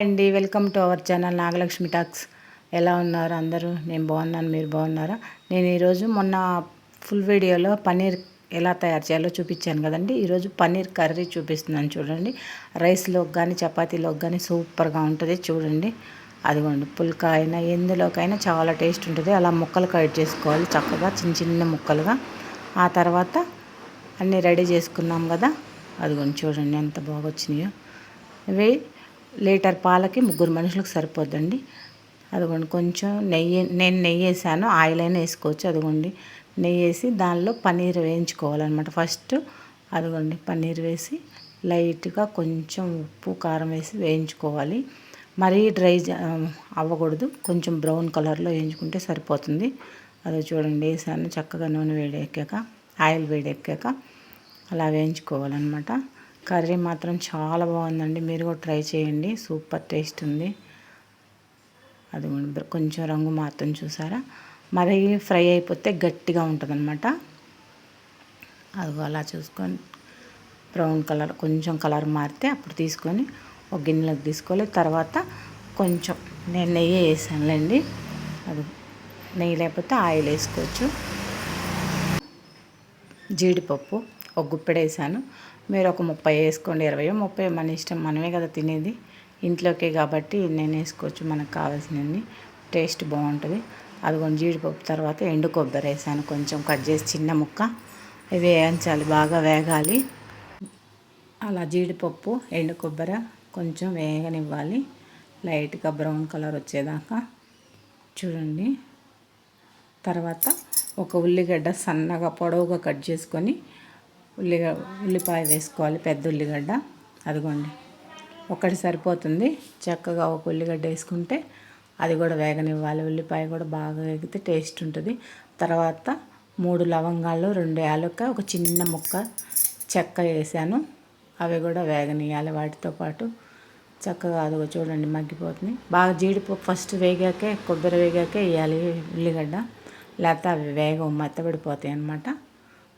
అండి, welcome to our channel Nagalakshmi talks. ఎలా ఉన్నారు అందరూ? నేను బాగున్నాను, మీరు బాగున్నారా? నేను ఈరోజు మొన్న ఫుల్ వీడియోలో పన్నీర్ ఎలా తయారు చేయాలో చూపించాను కదండి. ఈరోజు పన్నీర్ కర్రీ చూపిస్తున్నాను చూడండి. రైస్లోకి కానీ చపాతీలోకి కానీ సూపర్గా ఉంటుంది చూడండి. అదిగోండి, పుల్కా అయినా ఎందులోకైనా చాలా టేస్ట్ ఉంటుంది. అలా ముక్కలు కట్ చేసుకోవాలి చక్కగా, చిన్న చిన్న ముక్కలుగా. ఆ తర్వాత అన్నీ రెడీ చేసుకున్నాం కదా, అదిగోండి చూడండి ఎంత బాగా వచ్చినాయో. ఇవి లీటర్ పాలకి 3 మనుషులకు సరిపోద్దండి. అదిగోండి కొంచెం నేను నెయ్యి వేసాను, ఆయిల్ అయినా వేసుకోవచ్చు. అదిగోండి నెయ్యి వేసి దానిలో పన్నీర్ వేయించుకోవాలన్నమాట ఫస్ట్. అదిగోండి పన్నీర్ వేసి లైట్గా కొంచెం ఉప్పు కారం వేసి వేయించుకోవాలి. మరీ డ్రై అవ్వకూడదు, కొంచెం బ్రౌన్ కలర్లో వేయించుకుంటే సరిపోతుంది. అది చూడండి వేసాను చక్కగా. నూనె వేడెక్కాక, ఆయిల్ వేడెక్కాక అలా వేయించుకోవాలన్నమాట. కర్రీ మాత్రం చాలా బాగుందండి, మీరు కూడా ట్రై చేయండి, సూపర్ టేస్ట్ ఉంది. అది కొంచెం రంగు మాత్రం చూసారా, మరీ ఫ్రై అయిపోతే గట్టిగా ఉంటుందన్నమాట. అది అలా చూసుకొని బ్రౌన్ కలర్ కొంచెం కలర్ మారితే అప్పుడు తీసుకొని ఒక గిన్నెలోకి తీసుకోవాలి. తర్వాత కొంచెం నేను నెయ్యి వేసానులేండి, అది నెయ్యి లేకపోతే ఆయిల్ వేసుకోవచ్చు. జీడిపప్పు ఒక గుప్పెడు వేసాను, మీరు ఒక 30 వేసుకోండి, 20 30 మన ఇష్టం, మనమే కదా తినేది, ఇంట్లోకే కాబట్టి నేను వేసుకోవచ్చు మనకు కావాల్సినవి. టేస్ట్ బాగుంటుంది. అదిగోండి జీడిపప్పు తర్వాత ఎండు కొబ్బరి వేసాను, కొంచెం కట్ చేసి చిన్న ముక్క. ఇవి వేయించాలి, బాగా వేగాలి. అలా జీడిపప్పు ఎండు కొబ్బరి కొంచెం వేగనివ్వాలి, లైట్గా బ్రౌన్ కలర్ వచ్చేదాకా చూడండి. తర్వాత ఒక ఉల్లిగడ్డ సన్నగా పొడవుగా కట్ చేసుకొని ఉల్లిపాయ వేసుకోవాలి, పెద్ద ఉల్లిగడ్డ. అదిగోండి ఒకటి సరిపోతుంది, చక్కగా ఒక ఉల్లిగడ్డ వేసుకుంటే అది కూడా వేగనివ్వాలి. ఉల్లిపాయ కూడా బాగా వేగితే టేస్ట్ ఉంటుంది. తర్వాత 3 లవంగాలు, 2 యాలక్కాయ, ఒక చిన్న ముక్క చెక్క వేసాను, అవి కూడా వేగనియాలి వాటితో పాటు చక్కగా. అదిగో చూడండి మగ్గిపోతుంది బాగా. జీడిపప్పు ఫస్ట్ వేగాకే, కొబ్బరి వేగాకే వేయాలి ఉల్లిగడ్డ, లేకపోతే అవి వేగం మెత్తబడిపోతాయి అన్నమాట.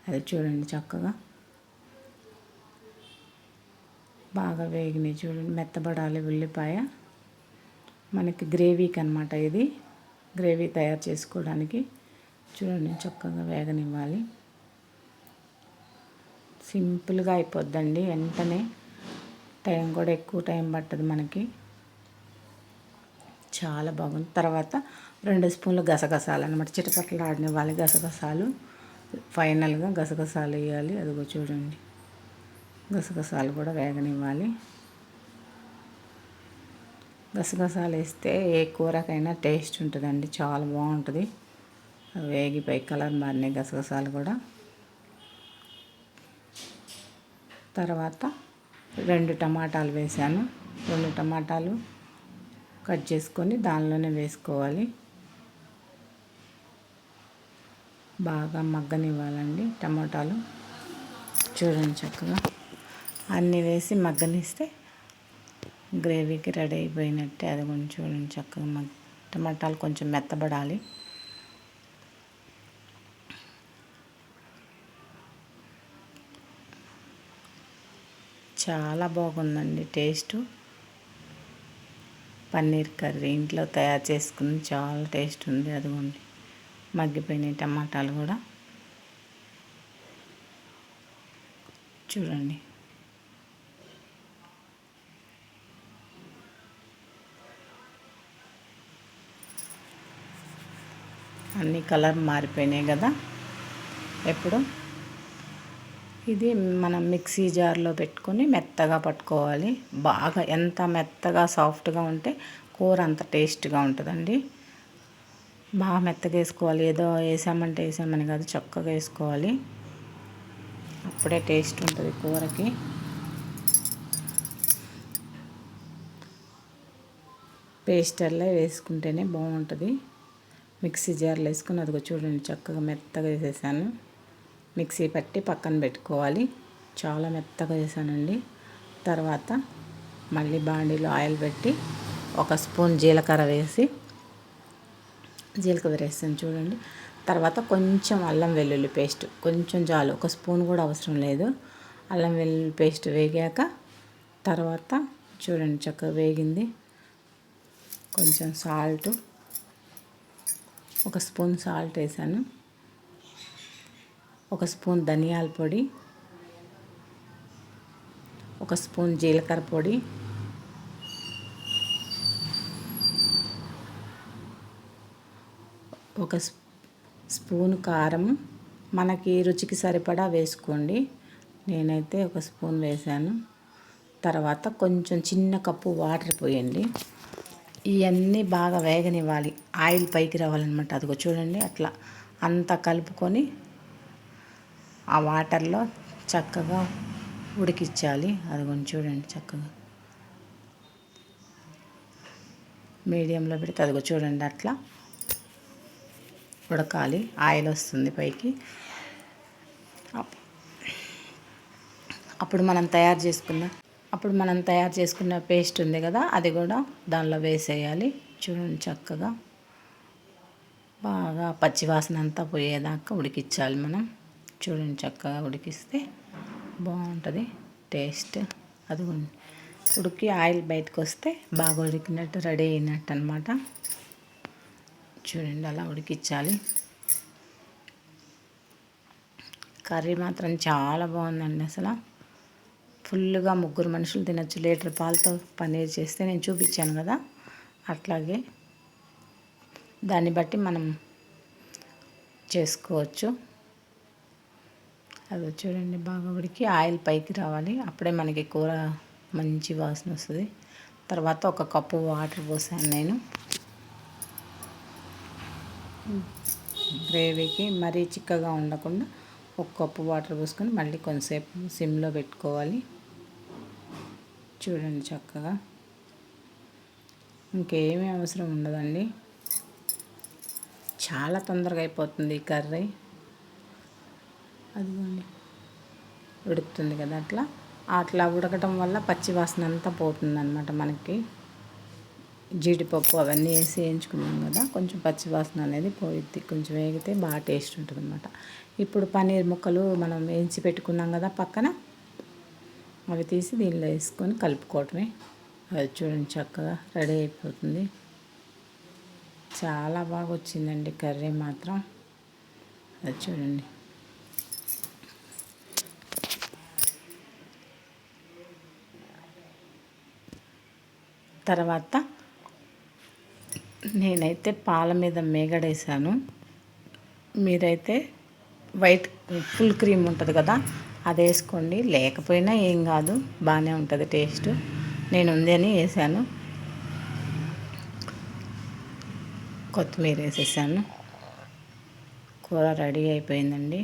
అది చూడండి చక్కగా బాగా వేగినాయి చూడండి, మెత్తబడాలి ఉల్లిపాయ. మనకి గ్రేవీకి అనమాట, ఇది గ్రేవీ తయారు చేసుకోవడానికి. చూడండి చక్కగా వేగనివ్వాలి. సింపుల్గా అయిపోద్దండి వెంటనే, టైం కూడా ఎక్కువ టైం పట్టదు మనకి, చాలా బాగుంది. తర్వాత 2 స్పూన్లు గసగసాలు అనమాట, చిటపట్లు ఆడనివ్వాలి గసగసాలు. ఫైనల్గా గసగసాలు వేయాలి, అదిగో చూడండి గసగసాలు కూడా వేగనివ్వాలి. గసగసాలు వేస్తే ఏ కూరకైనా టేస్ట్ ఉంటుందండి, చాలా బాగుంటుంది. వేగిపోయి కలర్ మారినాయి గసగసాలు కూడా. తర్వాత 2 టమాటాలు వేసాను, 2 టమాటాలు కట్ చేసుకొని దానిలోనే వేసుకోవాలి. బాగా మగ్గనివ్వాలండి టమాటాలు. చూడండి చక్కగా అన్నీ వేసి మగ్గనిస్తే గ్రేవీకి రెడీ అయిపోయినట్టే. అది కొంచెం చూడండి చక్కగా టమాటాలు కొంచెం మెత్తబడాలి. చాలా బాగుందండి టేస్ట్. పన్నీర్ కర్రీ ఇంట్లో తయారు చేసుకుని చాలా టేస్ట్ ఉంది. అదిగోండి మగ్గిపోయినాయి టమాటాలు కూడా చూడండి. అన్ని కలర్ మారిపోయినాయి కదా. ఇప్పుడు ఇది మనం మిక్సీ జార్లో పెట్టుకొని మెత్తగా పట్టుకోవాలి. బాగా ఎంత మెత్తగా సాఫ్ట్గా ఉంటే కూర అంత టేస్ట్గా ఉంటుందండి. బాగా మెత్తగా వేసుకోవాలి, ఏదో వేసామంటే వేసామని కాదు, చక్కగా వేసుకోవాలి, అప్పుడే టేస్ట్ ఉంటుంది కూరకి. పేస్టర్లో వేసుకుంటేనే బాగుంటుంది. మిక్సీ జార్లో వేసుకుని అదిగో చూడండి చక్కగా మెత్తగా వేసేసాను. మిక్సీ పట్టి పక్కన పెట్టుకోవాలి. చాలా మెత్తగా వేసానండి. తర్వాత మళ్ళీ బాండీలో ఆయిల్ పెట్టి 1 స్పూన్ జీలకర్ర వేసి, జీలకర్ర వేసాను చూడండి. తర్వాత కొంచెం అల్లం వెల్లుల్లి పేస్ట్, కొంచెం చాలు, 1 స్పూన్ కూడా అవసరం లేదు. అల్లం వెల్లుల్లి పేస్ట్ వేగాక తర్వాత చూడండి చక్కగా వేగింది. కొంచెం సాల్ట్, ఒక స్పూన్ సాల్ట్ వేసాను, ఒక స్పూన్ ధనియాల పొడి, ఒక స్పూన్ జీలకర్ర పొడి, ఒక స్పూన్ కారం, మనకి రుచికి సరిపడా వేసుకోండి. నేనైతే ఒక స్పూన్ వేసాను. తర్వాత కొంచెం చిన్న కప్పు వాటర్ పోయండి. ఇవన్నీ బాగా వేగనివ్వాలి, ఆయిల్ పైకి రావాలన్నమాట. అదిగో చూడండి, అట్లా అంతా కలుపుకొని ఆ వాటర్లో చక్కగా ఉడికించాలి. అదిగోండి చూడండి, చక్కగా మీడియంలో పెడితే అదిగో చూడండి అట్లా ఉడకాలి. ఆయిల్ వస్తుంది పైకి. అప్పుడు మనం తయారు చేసుకున్న పేస్ట్ ఉంది కదా, అది కూడా దానిలో వేసేయాలి. చూడండి, చక్కగా బాగా పచ్చివాసన అంతా పోయేదాకా ఉడికించాలి మనం. చూడండి, చక్కగా ఉడికిస్తే బాగుంటుంది టేస్ట్. అది ఉడికి ఆయిల్ బయటకు వస్తే బాగా ఉడికినట్టు, రెడీ అయినట్టు అనమాట. చూడండి, అలా ఉడికించాలి. కర్రీ మాత్రం చాలా బాగుందండి. అసలు ఫుల్గా 3 మనుషులు తినచ్చు. లీటర్ పాలతో పన్నీర్ చేస్తే నేను చూపించాను కదా, అట్లాగే దాన్ని బట్టి మనం చేసుకోవచ్చు. అది చూడండి, బాగా ఉడికి ఆయిల్ పైకి రావాలి. అప్పుడే మనకి కూర మంచి వాసన వస్తుంది. తర్వాత ఒక కప్పు వాటర్ పోసాను నేను గ్రేవీకి. మరీ చిక్కగా ఉండకుండా ఒక కప్పు వాటర్ పోసుకొని మళ్ళీ కొంతసేపు సిమ్లో పెట్టుకోవాలి. చూడండి, చక్కగా ఇంకేమీ అవసరం ఉండదండి. చాలా తొందరగా అయిపోతుంది ఈ కర్రీ. అదిగోండి, ఉడుకుతుంది కదా, అట్లా ఉడకటం వల్ల పచ్చి వాసన అంతా పోతుందన్నమాట. మనకి జీడిపప్పు అవన్నీ వేసి వేయించుకున్నాం కదా, కొంచెం పచ్చివాసన అనేది పోయిద్ది. కొంచెం వేగితే బాగా టేస్ట్ ఉంటుంది అన్నమాట. ఇప్పుడు పన్నీర్ ముక్కలు మనం వేయించి పెట్టుకున్నాం కదా పక్కన, అవి తీసి దీనిలో వేసుకొని కలుపుకోవటమే. అది చూడండి, చక్కగా రెడీ అయిపోతుంది. చాలా బాగా వచ్చిందండి కర్రీ మాత్రం. అది చూడండి, తర్వాత నేనైతే పాల మీద మేగడేసాను. మీరైతే వైట్ ఫుల్ క్రీమ్ ఉంటుంది కదా, అది వేసుకోండి. లేకపోయినా ఏం కాదు, బాగానే ఉంటుంది టేస్ట్. నేను ఉందని వేసాను. కొత్తిమీర వేసేసాను. కూర రెడీ అయిపోయిందండి.